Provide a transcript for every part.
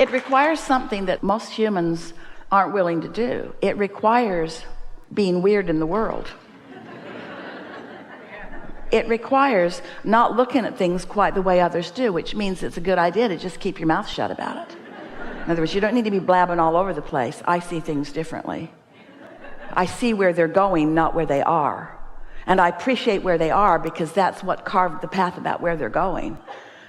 It requires something that most humans aren't willing to do. It requires being weird in the world. It requires not looking at things quite the way others do, which means it's a good idea to just keep your mouth shut about it. In other words, you don't need to be blabbing all over the place. I see things differently. I see where they're going, not where they are. And I appreciate where they are because that's what carved the path about where they're going.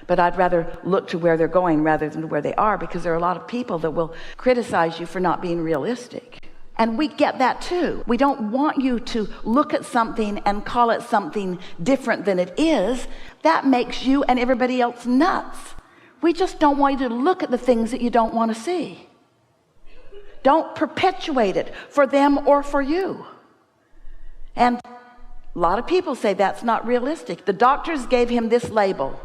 But I'd rather look to where they're going rather than to where they are, because there are a lot of people that will criticize you for not being realistic. And we get that too. We don't want you to look at something and call it something different than it is. That makes you and everybody else nuts. We just don't want you to look at the things that you don't want to see. Don't perpetuate it for them or for you. And a lot of people say that's not realistic. The doctors gave him this label.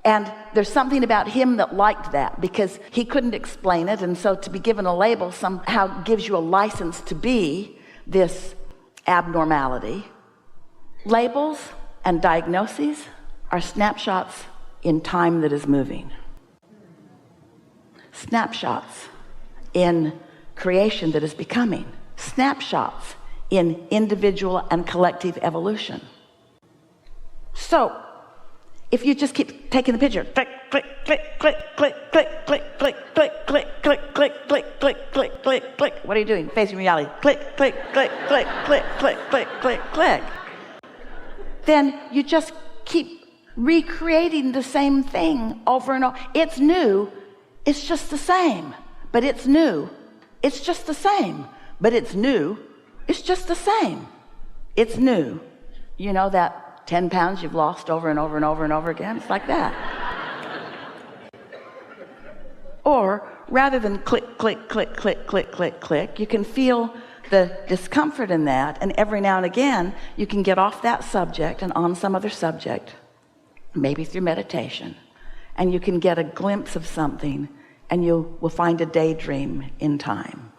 And there's something about him that liked that because he couldn't explain it. And so to be given a label somehow gives you a license to be this abnormality. Labels and diagnoses are snapshots in time that is moving. Snapshots in creation that is becoming. Snapshots in individual and collective evolution. So, if you just keep taking the picture, click, click, click, click, click, click, click, click, click, click, click, click, click, click, click, click, click. What are you doing? Facing reality. Click, click, click, click, click, click, click, click, click. Then you just keep recreating the same thing over and over. It's new. It's just the same. But it's new. It's just the same. But it's new. It's just the same. It's new. You know that 10 pounds you've lost over and over and over and over again? It's like that. Or rather than click, click, click, click, click, click, click, you can feel the discomfort in that, and every now and again you can get off that subject and on some other subject, maybe through meditation, and you can get a glimpse of something, and you will find a daydream in time.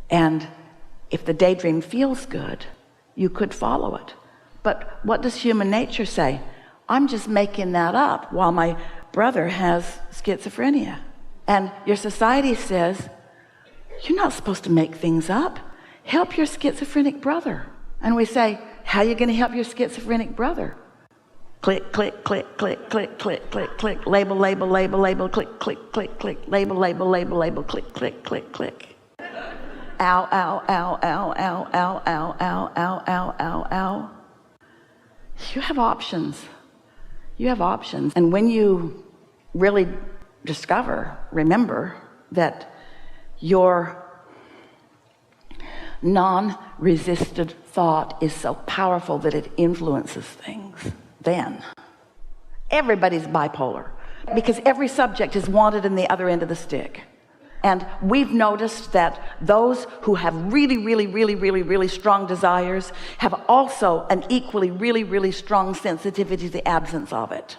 And if the daydream feels good, you could follow it. But what does human nature say? I'm just making that up while my brother has schizophrenia. And your society says, you're not supposed to make things up. Help your schizophrenic brother. And we say, how are you going to help your schizophrenic brother? Click, click, click, click, click, click, click, click, label, label, label, label, click, click, click, click, label, label, label, label, click, click, click, click. Ow, ow, ow, ow, ow, ow, ow, ow, ow, ow, ow, ow. You have options. You have options. And when you really remember that your non-resisted thought is so powerful that it influences things, then everybody's bipolar, because every subject is wanted in the other end of the stick. And we've noticed that those who have really, really, really, really, really strong desires have also an equally really, really strong sensitivity to the absence of it.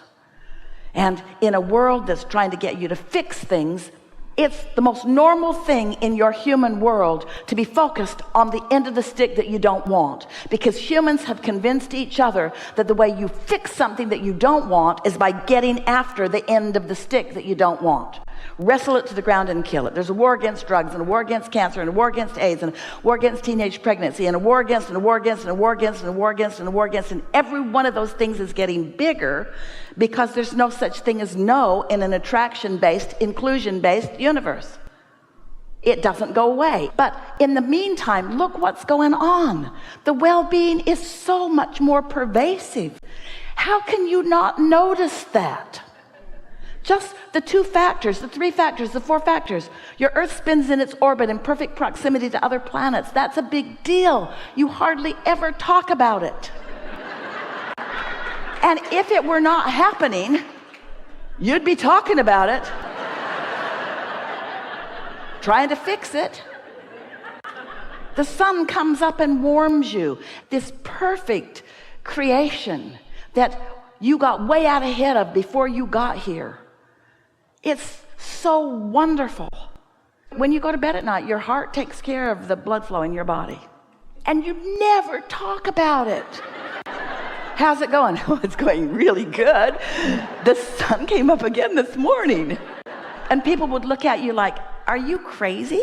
And in a world that's trying to get you to fix things, it's the most normal thing in your human world to be focused on the end of the stick that you don't want, because humans have convinced each other that the way you fix something that you don't want is by getting after the end of the stick that you don't want. Wrestle it to the ground and kill it. There's a war against drugs, and a war against cancer, and a war against AIDS, and a war against teenage pregnancy, and a war against, and a war against, and a war against, and a war against, and a war against, and every one of those things is getting bigger because there's no such thing as no in an attraction-based, inclusion-based universe. It doesn't go away. But in the meantime, look what's going on. The well-being is so much more pervasive. How can you not notice that? Just the 2 factors, the 3 factors, the 4 factors. Your Earth spins in its orbit in perfect proximity to other planets. That's a big deal. You hardly ever talk about it. And if it were not happening, you'd be talking about it, trying to fix it. The sun comes up and warms you. This perfect creation that you got way out ahead of before you got here. It's so wonderful. When you go to bed at night, your heart takes care of the blood flow in your body. And you never talk about it. How's it going? Oh, it's going really good. The sun came up again this morning. And people would look at you like, are you crazy?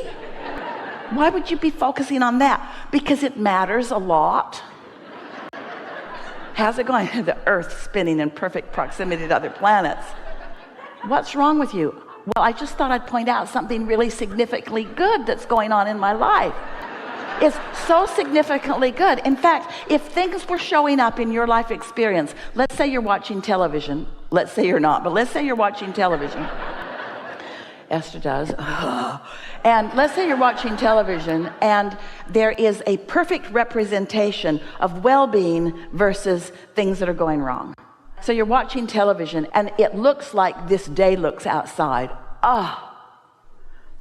Why would you be focusing on that? Because it matters a lot. How's it going? The Earth spinning in perfect proximity to other planets. What's wrong with you? Well, I just thought I'd point out something really significantly good that's going on in my life. It's so significantly good. In fact, if things were showing up in your life experience, let's say you're watching television. Let's say you're not, but let's say you're watching television. Esther does. And let's say you're watching television and there is a perfect representation of well-being versus things that are going wrong. So you're watching television and it looks like this day looks outside.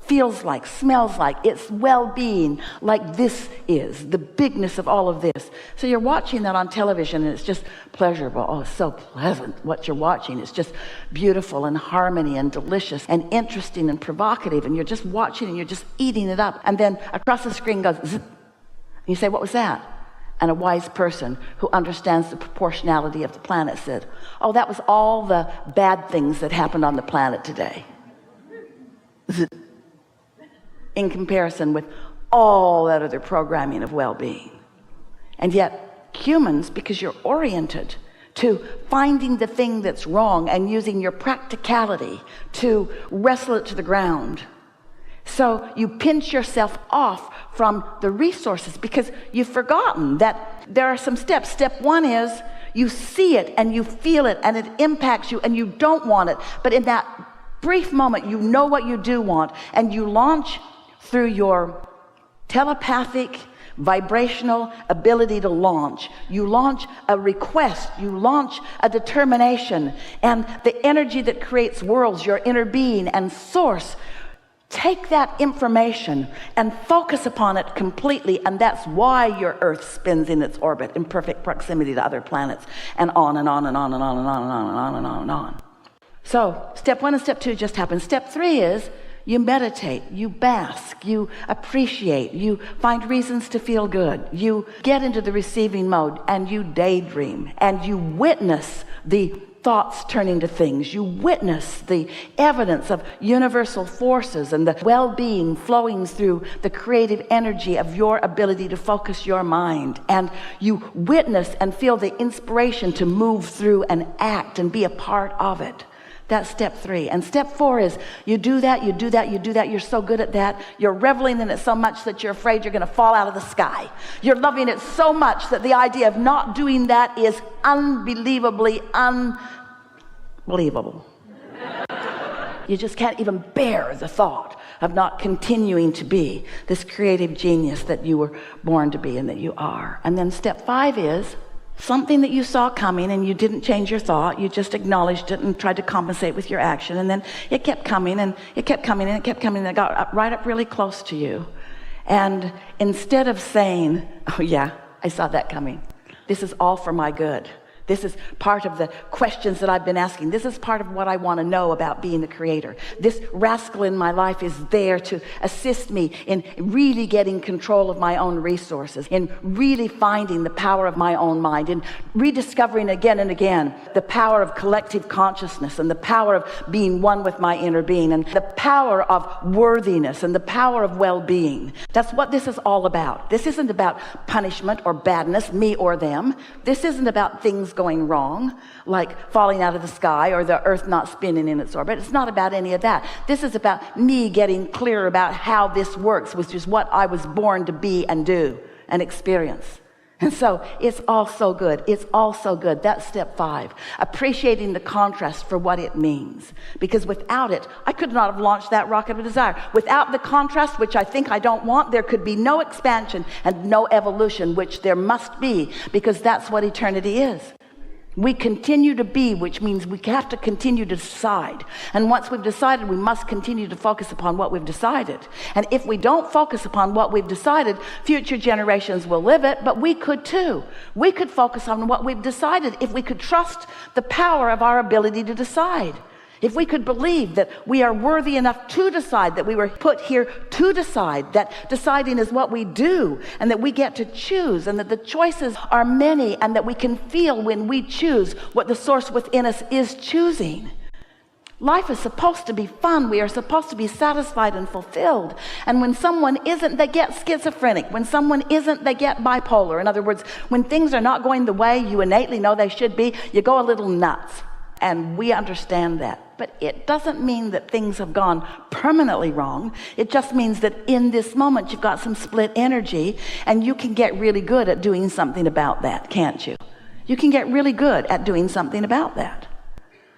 Feels like, smells like, it's well-being, like this is the bigness of all of this. So you're watching that on television and it's just pleasurable. Oh, it's so pleasant what you're watching. It's just beautiful and harmony and delicious and interesting and provocative, and you're just watching and you're just eating it up. And then across the screen goes zip. And you say, what was that? And a wise person who understands the proportionality of the planet said, oh, that was all the bad things that happened on the planet today. Zip. In comparison with all that other programming of well-being. And yet humans, because you're oriented to finding the thing that's wrong and using your practicality to wrestle it to the ground, so you pinch yourself off from the resources because you've forgotten that there are some steps. Step one is you see it and you feel it and it impacts you and you don't want it, but in that brief moment you know what you do want, and you launch through your telepathic, vibrational ability to launch. You launch a request, you launch a determination, and the energy that creates worlds, your inner being and source, take that information and focus upon it completely, and that's why your Earth spins in its orbit in perfect proximity to other planets, and on and on and on and on and on and on and on and on and on. So step one and step two just happened. Step three is you meditate, you bask, you appreciate, you find reasons to feel good, you get into the receiving mode, and you daydream, and you witness the thoughts turning to things. You witness the evidence of universal forces and the well-being flowing through the creative energy of your ability to focus your mind, and you witness and feel the inspiration to move through and act and be a part of it. That's step three. And step four is you do that, you do that, you do that. You're so good at that. You're reveling in it so much that you're afraid you're going to fall out of the sky. You're loving it so much that the idea of not doing that is unbelievably unbelievable. You just can't even bear the thought of not continuing to be this creative genius that you were born to be and that you are. And then step five is something that you saw coming and you didn't change your thought. You just acknowledged it and tried to compensate with your action. And then it kept coming and it kept coming and it kept coming, and it got right up really close to you. And instead of saying, oh yeah, I saw that coming, this is all for my good, this is part of the questions that I've been asking, this is part of what I want to know about being the creator, this rascal in my life is there to assist me in really getting control of my own resources, in really finding the power of my own mind, in rediscovering again and again the power of collective consciousness, and the power of being one with my inner being, and the power of worthiness, and the power of well-being. That's what this is all about. This isn't about punishment or badness, me or them. This isn't about things going wrong, like falling out of the sky or the Earth not spinning in its orbit. It's not about any of that. This is about me getting clear about how this works, which is what I was born to be and do and experience. And so it's all so good. It's all so good. That's step five. Appreciating the contrast for what it means. Because without it, I could not have launched that rocket of desire. Without the contrast, which I think I don't want, there could be no expansion and no evolution, which there must be, because that's what eternity is. We continue to be, which means we have to continue to decide. And once we've decided, we must continue to focus upon what we've decided. And if we don't focus upon what we've decided, future generations will live it, but we could too. We could focus on what we've decided if we could trust the power of our ability to decide. If we could believe that we are worthy enough to decide, that we were put here to decide, that deciding is what we do, and that we get to choose, and that the choices are many, and that we can feel when we choose what the source within us is choosing. Life is supposed to be fun. We are supposed to be satisfied and fulfilled. And when someone isn't, they get schizophrenic. When someone isn't, they get bipolar. In other words, when things are not going the way you innately know they should be, you go a little nuts. And we understand that. But it doesn't mean that things have gone permanently wrong. It just means that in this moment, you've got some split energy, and you can get really good at doing something about that, can't you? You can get really good at doing something about that.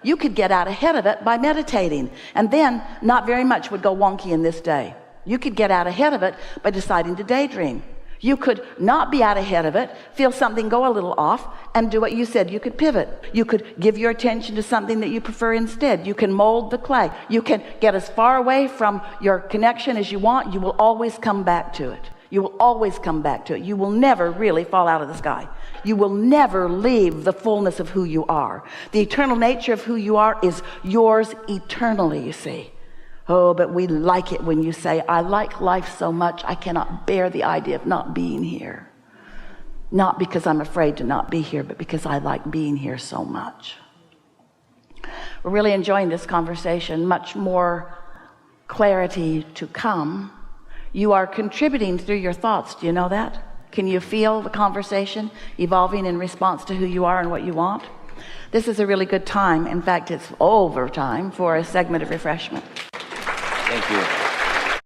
You could get out ahead of it by meditating, and then not very much would go wonky in this day. You could get out ahead of it by deciding to daydream. You could not be out ahead of it, feel something go a little off, and do what you said. You could pivot. You could give your attention to something that you prefer instead. You can mold the clay. You can get as far away from your connection as you want. You will always come back to it. You will always come back to it. You will never really fall out of the sky. You will never leave the fullness of who you are. The eternal nature of who you are is yours eternally, you see. Oh, but we like it when you say, I like life so much, I cannot bear the idea of not being here. Not because I'm afraid to not be here, but because I like being here so much. We're really enjoying this conversation. Much more clarity to come. You are contributing through your thoughts. Do you know that? Can you feel the conversation evolving in response to who you are and what you want? This is a really good time. In fact, it's over time for a segment of refreshment. Thank you.